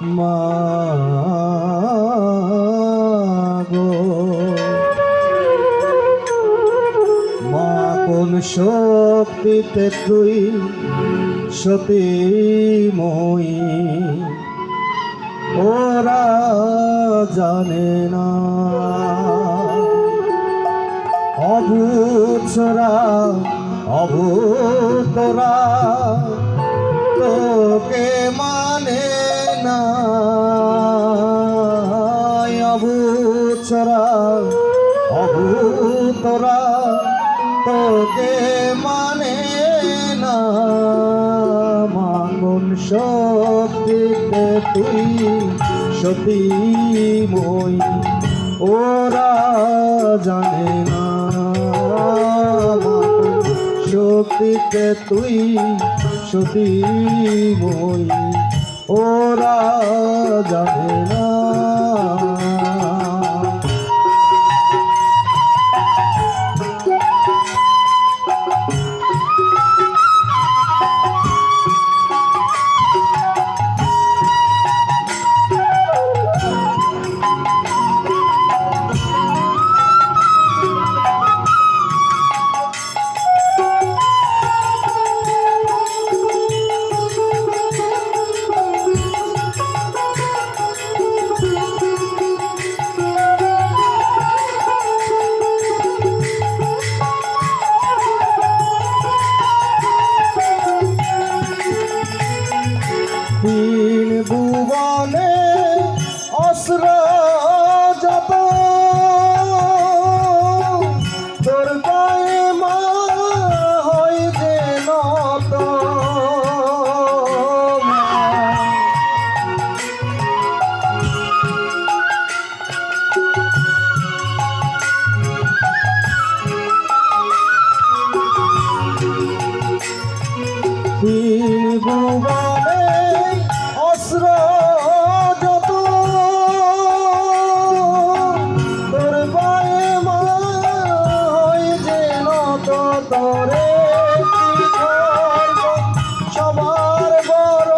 মা গো, মা কোন শক্তিতে তুই সতীময়ী, ওরা জানে না। অবুঝরা অবুতরা তোকে মানে না, অবুঝরা অবুতরা তোকে মানে না। মা কোন শক্তিতে তুই সতীময়ী, ওরা জানে না। শক্তিতে তুই সতীময়ী, ওরা জানে না। তিন ভুবনে অস্ত্র যত তোর গায়ে মা হয় যে নত। তিন ভুবনে অস্ত্র যত তোর গায়ে মা হয় যে নত। তরে সবার বড়,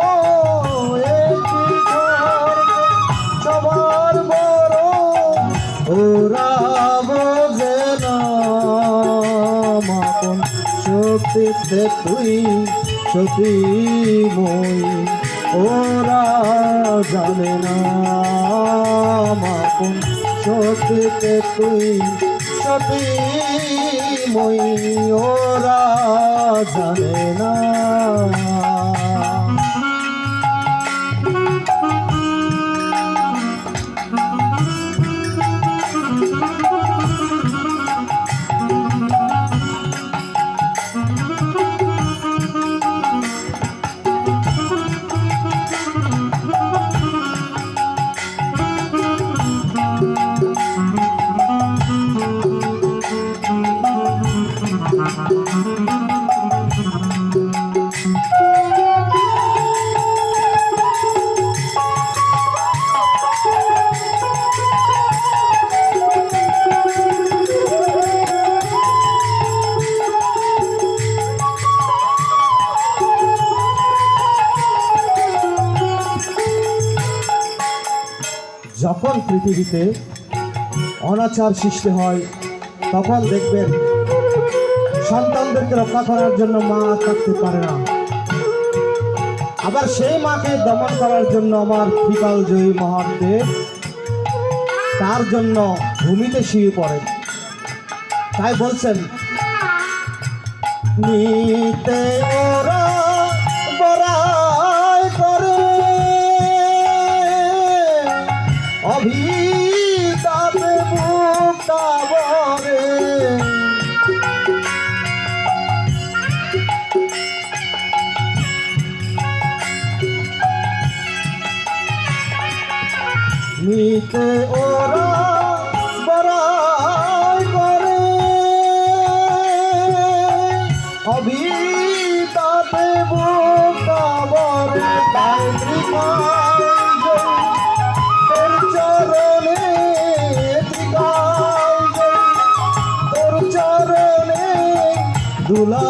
সবার বড়, ওরা বোঝে না। মা কোন শক্তিতে তুই সতীময়ী, ওরা জানে না। মা কোন শক্তিতে তুই সতীময়ী, ওরা জানে না। যখন পৃথিবীতে অনাচার সৃষ্টি হয়, তখন দেখবেন সন্তানদেরকে রক্ষা করার জন্য মা থাকতে পারে না। আবার সেই মাকে দমন করার জন্য আমার ত্রিকালজয়ী মহাদেব তার জন্য ভূমিতে শুয়ে পড়েন। তাই বলছেন, নিতে ওরা বড়াই করে অভিতাপে বুকটা ভরে। নিতে ওরা বড়াই করে অভিতাপে বুকটা ভরে। তাই তোর চরণে তোর চরণে দুলা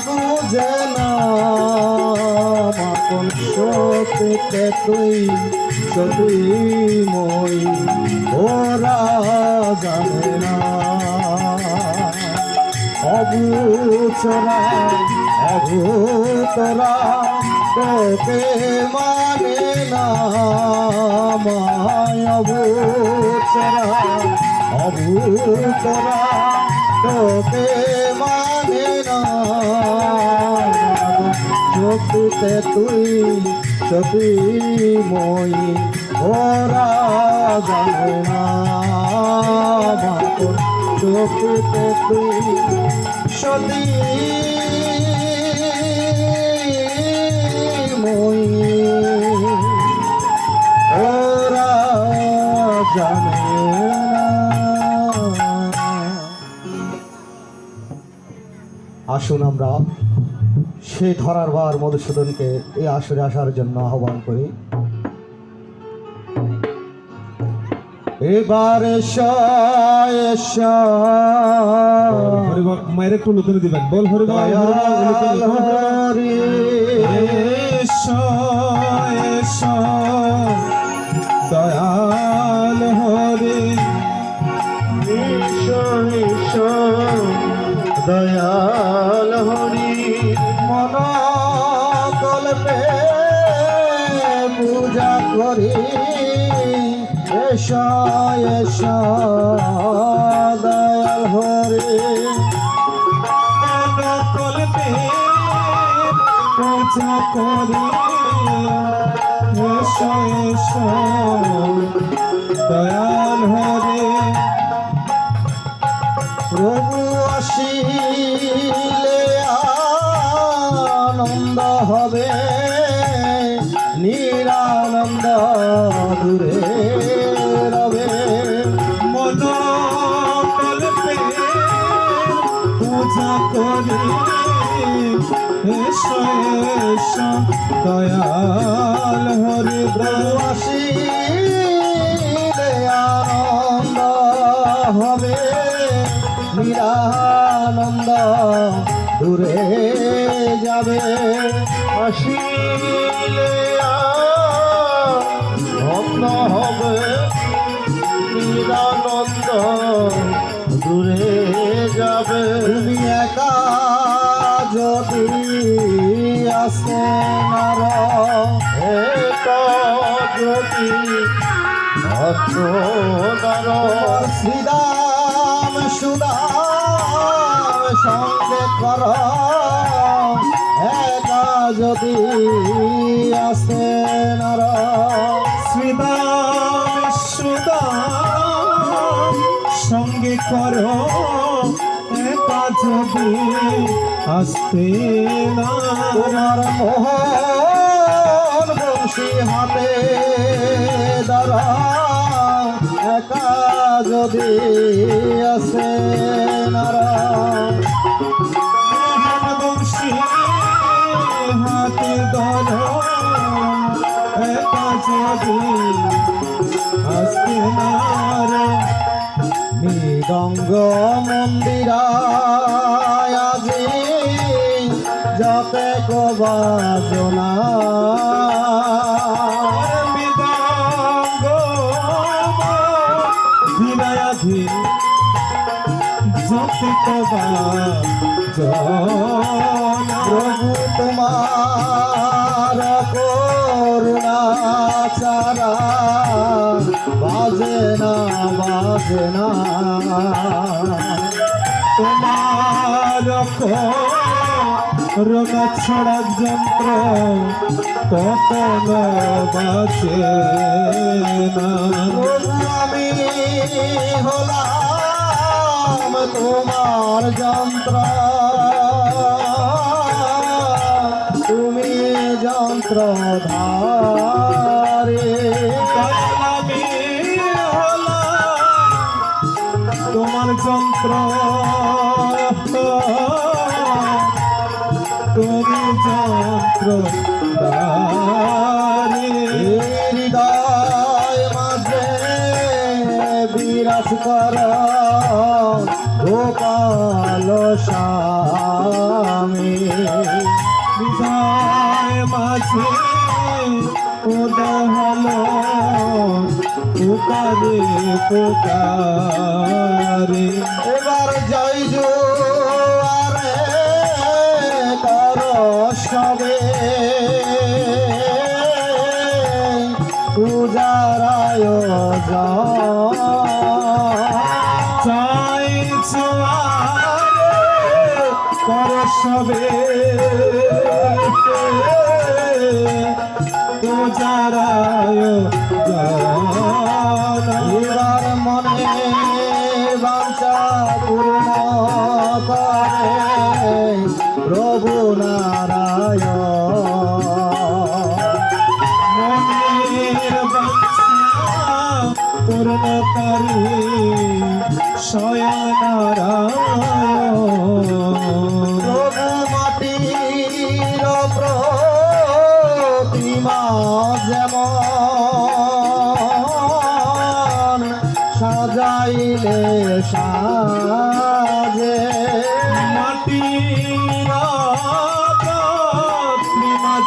গুজে না। মা কোন শক্তিতে তুই সতীময়ী ওরা জানে না অবুচরা অভূতরা তোকে মানে না মায় অবুচরা অভূতরা তোকে মানে না শক্তিতে তুই সতীময়ী ওরা জানে না শক্তিতে তুই সতীময়ী ওরা জানে না। আসুন আমরা সে ধরার বার মধুসূদনকে এই আসরে আসার জন্য আহ্বান করি। এবারে মায়ের একটু লুকনে দিবেন বল হরি দয়াল হরি দয়াল হরি মন কল্পে পূজা করি এসা এসা দয়াল হরি কল্পে পূজা করি দয়াল হরি প্রভু আসিলে আনন্দ হবে নিরানন্দ দূরে রবে মন কল্পে পূজা করি দয়াল হরি প্রভু আসিলে আনন্দ হবে নিরানন্দ দূরে যাবে আসিলে আনন্দ হবে নিরানন্দ দূরে যাবে তুমি একা যদি আসে নার একা যদি অত্র শ্রীরাম সুদাম সঙ্গে কর একা যদি আসে নার শ্রীদাম সুদাম সঙ্গে করো একা যদি আসতে না তোমার মোহন বংশী হাতে দ্বারা একা যদি আসে নারা বংশী হাতে ধরো একা যদি আসতে না মৃদঙ্গ মন্দিরায় আজি যতে কবাজনা মৃদঙ্গ ধীরাধীন যতে প্রভু তোমার করুণা চারা বাজে না তোমার রোগা ছড়া যন্ত্র কখন বাঁচে না প্রভু আমি হলাম তোমার যন্ত্র তুমি যন্ত্র ধারে আমি হলাম তোমার যন্ত্র তুমি যন্ত্র হৃদয় মাঝে বিরাজ কর গোপাল স্বামী হৃদয় মাঝে পুকারে পুকারে এবার জয় জোয়ারে কর সবে পূজার আয়োজন চাই ছোয়ারে কর সবে পূজার আয়োজন এবার মনে বাঞ্ছা পূর্ণ করে প্রভু নারায়ণ মনের বাঞ্ছা পূর্ণকারী স্বয়ং নারায়ণ প্রভু মাটির প্রতিমা যেমন সাজাইলে সাজে মাটির প্রতিমা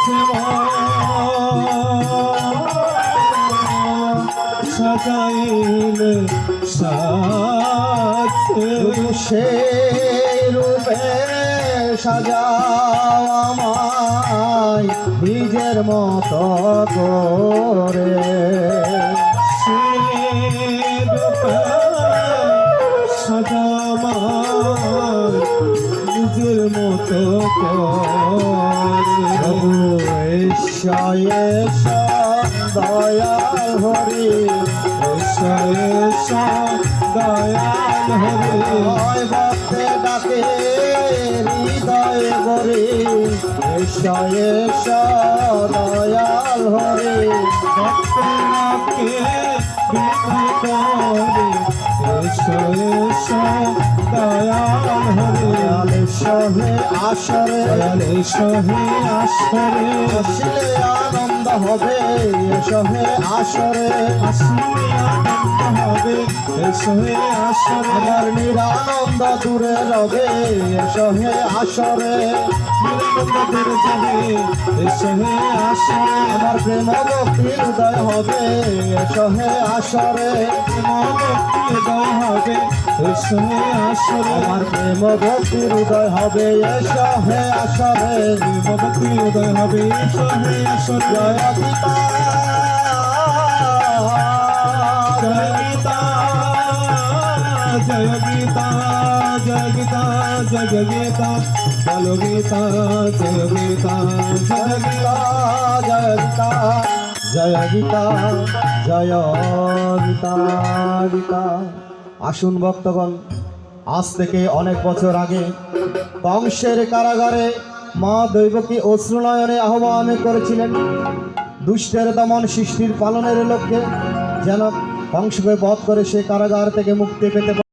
সাজাইলে সাজে সেই রূপে সাজাও আমায় নিজের মতো করে সাজামার নিজের মতো প্রভু ঈশ্বর দয়াল হরি দয়াল হরে হয় ভক্তে ডাকে হৃদয় গরি ঈশ্বর দয়াল হরি ভক্তকে বিদায় করে দয়াল হরে দয়াল সহে আসরে দয়াল সহে আসরে আসলে আনন্দ হবে সহে আসরে আসলে আনন্দ হবে সহে আসরে আমার নিরানন্দ দূরে রবে সহে আসরে নিরানন্দের যাবে সহে আসরে আমার প্রেম ভক্তি হৃদয় হবে সহে আসরে মনকে দয় হবে সহে আসরে আমার প্রেম ভক্তি হৃদয় হবে সহে আসরে মনকে দয় হবে সহে আসরে জয় পিতা জয় গীতা জয় গীতা জয় গীতা জয় গীতা বলো গীতা জয় গীতা জয় গীতা জয় গীতা জয় গীতা জয় গীতা গীতা। আসুন ভক্তগণ, আজ থেকে অনেক বছর আগে কংসের কারাগারে মা দৈবকী অশ্রুনয়নে আহ্বান করেছিলেন দুষ্টের দমন সৃষ্টির পালনের লক্ষ্যে যেন কংসকে বধ করে সে কারাগার থেকে মুক্তি পেতে